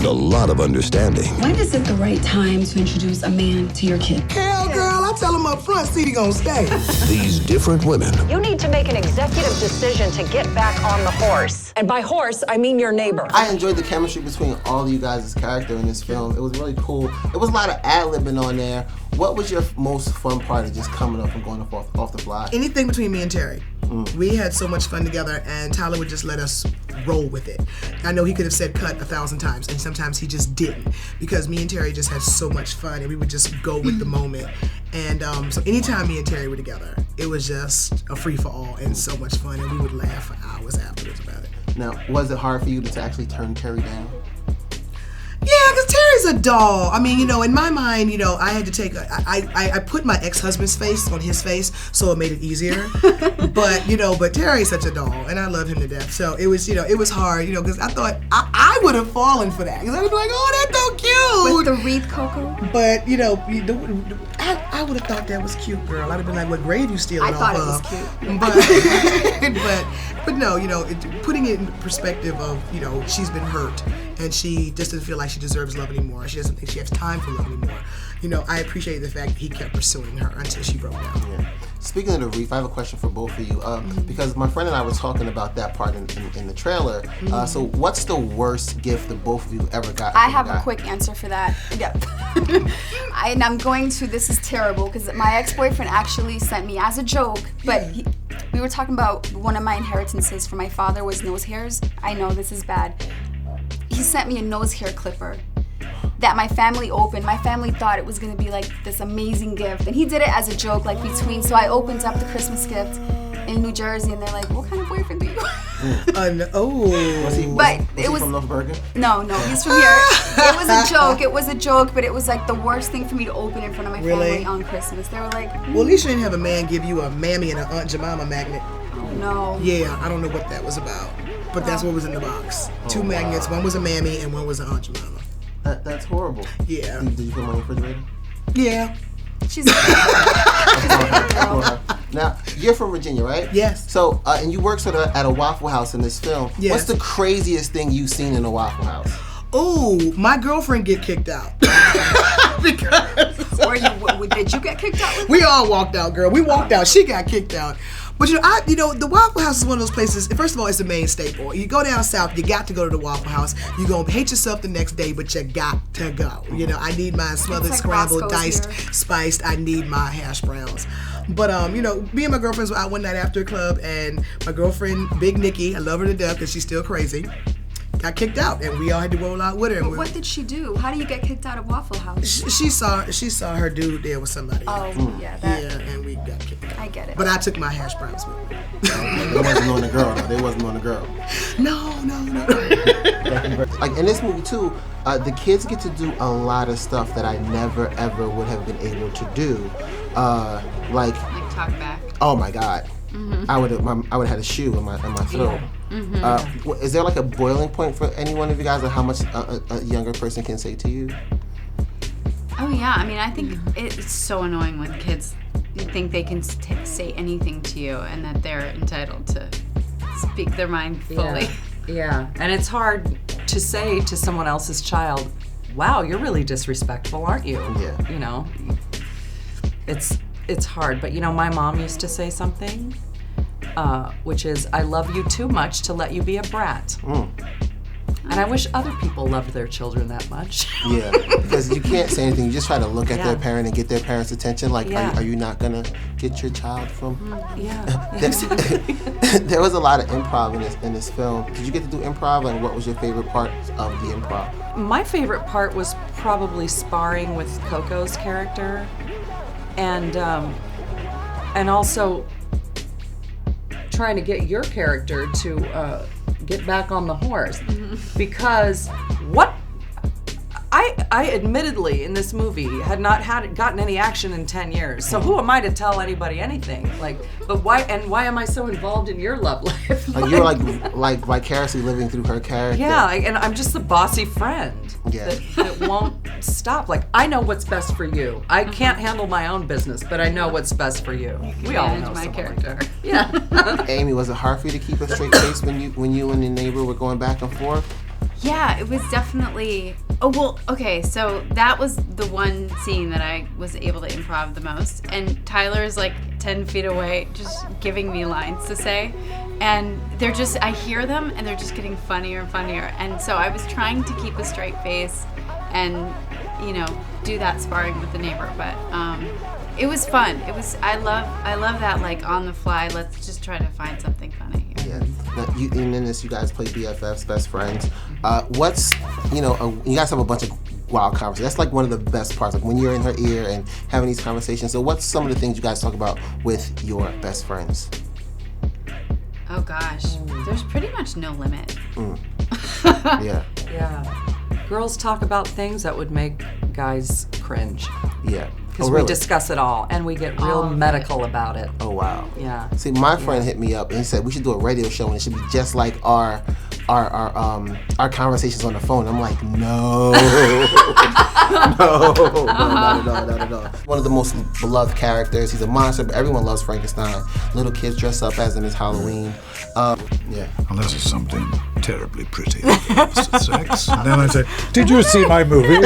and a lot of understanding. When is it the right time to introduce a man to your kid? Hell, girl, I tell him up front, see he gonna stay. These different women. You need to make an executive decision to get back on the horse. And by horse, I mean your neighbor. I enjoyed the chemistry between all of you guys' character in this film. It was really cool. It was a lot of ad-libbing on there. What was your most fun part of just coming up and going off the fly? Anything between me and Terry. We had so much fun together, and Tyler would just let us roll with it. I know he could have said cut 1,000 times, and sometimes he just didn't, because me and Terry just had so much fun, and we would just go with the moment. And so anytime me and Terry were together, it was just a free-for-all and so much fun, and we would laugh for hours afterwards about it. Now, was it hard for you to actually turn Terry down? Yeah, because Terry's a doll. I mean, in my mind, I had to take I put my ex-husband's face on his face, so it made it easier. but Terry's such a doll, and I love him to death. So it was, it was hard, because I thought I would have fallen for that. Because I would be like, oh, that's so cute. With the wreath, Coco? But, I would have thought that was cute, girl. I'd have been like, what grave you stealing off of? I thought it was cute. But no, putting it in perspective of, she's been hurt, and she just doesn't feel like she deserves love anymore. She doesn't think she has time for love anymore. I appreciate the fact that he kept pursuing her until she broke down. Yeah. Speaking of the wreath, I have a question for both of you. Because my friend and I were talking about that part in the trailer. So what's the worst gift that both of you ever got? I have a quick answer for that. Yep. This is terrible, because my ex-boyfriend actually sent me as a joke, but we were talking about one of my inheritances from my father was nose hairs. I know this is bad. He sent me a nose hair clipper that my family opened. My family thought it was gonna be like this amazing gift, and he did it as a joke, like between. So I opened up the Christmas gift in New Jersey, and they're like, "What kind of boyfriend do you?" Was he from North Bergen? No, he's from here. It was a joke. It was a joke, but it was like the worst thing for me to open in front of my family on Christmas. They were like, Well, at least you didn't have a man give you a Mammy and an Aunt Jemima magnet. Oh no. Yeah, I don't know what that was about, but that's what was in the box. Two magnets. One was a Mammy and one was an Aunt Jemima. That's horrible. Yeah. Did you put them on the refrigerator? Yeah. She's a girl. Now, you're from Virginia, right? Yes. So, and you work sort of at a Waffle House in this film. Yes. What's the craziest thing you've seen in a Waffle House? Oh, my girlfriend get kicked out. Because did you get kicked out? We all walked out, girl. We walked out. She got kicked out. But the Waffle House is one of those places. First of all, it's a main staple. You go down south, you got to go to the Waffle House. You're gonna hate yourself the next day, but you got to go. I need my smothered, like scrambled, Roscoe's diced, here. spiced. I need my hash browns. But me and my girlfriends were out one night after a club, and my girlfriend, Big Nikki, I love her to death because she's still crazy, got kicked out, and we all had to roll out with her. But what did she do? How do you get kicked out of Waffle House? She saw her dude there with somebody. Oh, yeah, and we got kicked out. I get it. But I took my hash browns with me. They wasn't on the girl, though. They wasn't on the girl. No. Like in this movie too, the kids get to do a lot of stuff that I never ever would have been able to do. Like talk back. Oh my God. I would have had a shoe in my throat. Is there like a boiling point for any one of you guys, or how much a younger person can say to you? Oh yeah, I mean, I think it's so annoying when kids think they can say anything to you and that they're entitled to speak their mind fully. Yeah, and it's hard to say to someone else's child, wow, you're really disrespectful, aren't you? Yeah. It's hard, but my mom used to say something, which is, I love you too much to let you be a brat. And I wish other people loved their children that much. Yeah, because you can't say anything. You just try to look at their parent and get their parent's attention. Like, are you not going to get your child from... There was a lot of improv in this film. Did you get to do improv, and what was your favorite part of the improv? My favorite part was probably sparring with Coco's character, and also trying to get your character to get back on the horse, because I admittedly in this movie had not gotten any action in 10 years. So who am I to tell anybody anything? But why am I so involved in your love life? Like you're like vicariously living through her character. Yeah, and I'm just the bossy friend that won't stop. Like, I know what's best for you. I can't handle my own business, but I know what's best for you. We all know my character. Like yeah. Amy, was it hard for you to keep a straight face when you and your neighbor were going back and forth? Yeah, it was definitely. Oh, well, okay, so that was the one scene that I was able to improv the most. And Tyler's like 10 feet away, just giving me lines to say. And they're just, I hear them and they're just getting funnier and funnier. And so I was trying to keep a straight face and, you know, do that sparring with the neighbor. But it was fun. It was, I love that, like, on the fly, let's just try to find something funny. Yeah. Now, in this, you guys play BFFs, best friends. What's, you know, you guys have a bunch of wild conversations. That's like one of the best parts, like when you're in her ear and having these conversations. So what's some of the things you guys talk about with your best friends? Oh gosh, there's pretty much no limit. Yeah. Yeah. Girls talk about things that would make guys cringe. Yeah. Because we discuss it all, and we get real medical about it. Oh, wow. Yeah. See, my friend hit me up and he said we should do a radio show and it should be just like our conversations on the phone. I'm like, no. No, not at all. One of the most beloved characters. He's a monster, but everyone loves Frankenstein. Little kids dress up as him as Halloween. Yeah. Unless it's something terribly pretty. Sex. And then I say, did you see my movie?